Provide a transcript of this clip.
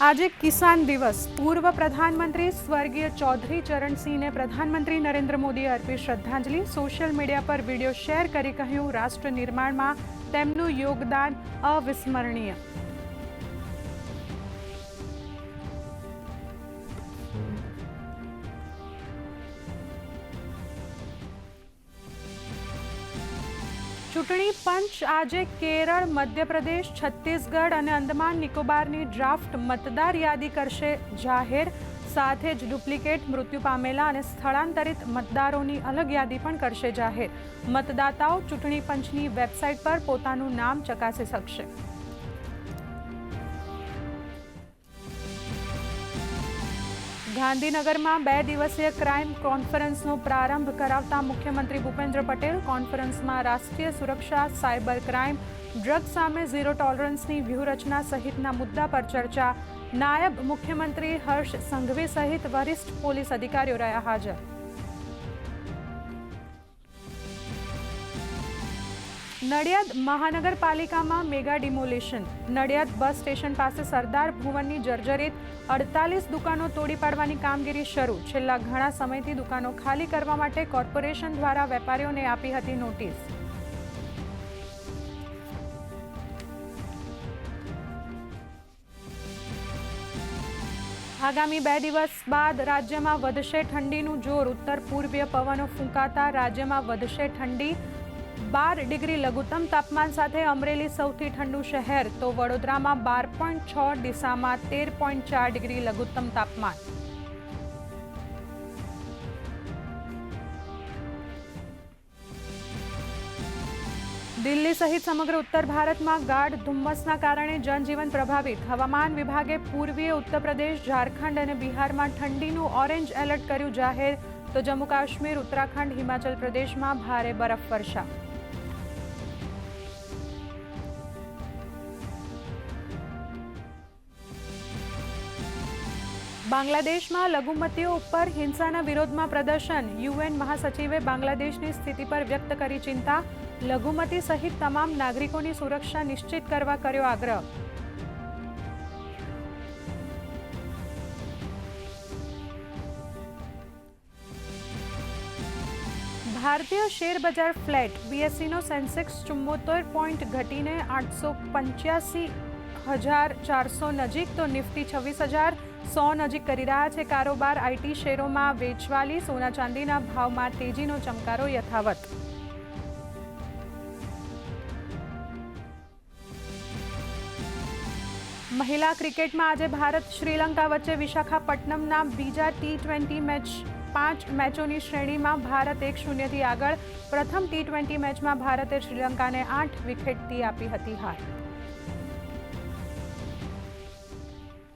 આજે કિસાન દિવસ। પૂર્વ પ્રધાનમંત્રી સ્વર્ગીય ચૌધરી ચરણ સિંહને પ્રધાનમંત્રી નરેન્દ્ર મોદીએ અર્પી શ્રદ્ધાંજલિ। સોશિયલ મીડિયા પર વિડીયો શેર કરી કહ્યું, રાષ્ટ્ર નિર્માણમાં તેમનું યોગદાન અવિસ્મરણીય। ચૂંટણી પંચ આજે કેરળ, મધ્યપ્રદેશ, છત્તીસગઢ અને અંદમાન નિકોબારની ડ્રાફ્ટ મતદાર યાદી કરશે જાહેર। સાથે જ ડુપ્લિકેટ, મૃત્યુ પામેલા અને સ્થળાંતરિત મતદારોની અલગ યાદી પણ કરશે જાહેર। મતદાતાઓ ચૂંટણી પંચની વેબસાઇટ પર પોતાનું નામ ચકાસી શકશે। ગાંધીનગરમાં 2 દિવસીય ક્રાઇમ કોન્ફરન્સનો પ્રારંભ કરાવતા મુખ્યમંત્રી ભૂપેન્દ્ર પટેલ કોન્ફરન્સમાં રાષ્ટ્રીય સુરક્ષા, સાયબર ક્રાઇમ, ડ્રગ્સ સામે ઝીરો ટોલરન્સની વ્યૂહરચના સહિતના મુદ્દા પર ચર્ચા। નાયબ મુખ્યમંત્રી હર્ષ સંઘવી સહિત વરિષ્ઠ પોલીસ અધિકારીઓ રહ્યા હાજર। નડિયાદ મહાનગરપાલિકામાં mega demolition. Nadiad bus station પાસે સરદાર ભુવનની જર્જરિત 48 દુકાનો તોડી પાડવાની કામગીરી શરૂ। છેલ્લા ઘણા સમયથી દુકાનો ખાલી કરવા માટે કોર્પોરેશન દ્વારા વેપારીઓને આપી હતી નોટિસ। આગામી 2 દિવસ બાદ રાજ્યમાં વધશે ઠંડીનું જોર। ઉત્તર પૂર્વીય પવનો ફૂંકાતા રાજ્યમાં વધશે ઠંડી। 12 ડિગ્રી લઘુત્તમ તાપમાન સાથે અમરેલી સૌથી ઠંડુ શહેર, તો વડોદરામાં 12.6, ડીસામાં 13.4 ડિગ્રી લઘુત્તમ તાપમાન। દિલ્હી સહિત સમગ્ર ઉત્તર ભારતમાં ગાઢ ધુમ્મસના કારણે જનજીવન પ્રભાવિત। હવામાન વિભાગે પૂર્વીય ઉત્તર પ્રદેશ, ઝારખંડ અને બિહારમાં ઠંડીનું ઓરેન્જ એલર્ટ કર્યું જાહેર, તો જમ્મુ કાશ્મીર, ઉત્તરાખંડ, હિમાચલ પ્રદેશમાં ભારે બરફવર્ષા। બાંગ્લાદેશમાં લઘુમતીઓ ઉપર હિંસાના વિરોધમાં પ્રદર્શન। યુએન મહાસચિવે બાંગ્લાદેશની સ્થિતિ પર વ્યક્ત કરી ચિંતા। લઘુમતી સહિત તમામ નાગરિકોની સુરક્ષા નિશ્ચિત કરવા કર્યો આગ્રહ। ભારતીય શેર બજાર ફ્લેટ। બીએસસીનો સેન્સેક્સ 74 પોઈન્ટ ઘટીને 885,400 નજીક, તો નિફ્ટી 26,100 નજીક કરી રહ્યા છે કારોબાર। આઈટી શેરોમાં વેચવાલી। સોના ચાંદીના ભાવમાં તેજીનો ચમકારો યથાવત। મહિલા ક્રિકેટમાં આજે ભારત શ્રીલંકા વચ્ચે વિશાખાપટ્ટનમના બીજા T20 મેચ। 5 મેચોની શ્રેણીમાં ભારત 1-0થી આગળ। પ્રથમ T20 મેચમાં ભારતે શ્રીલંકાને 8 વિકેટથી આપી હતી હાર।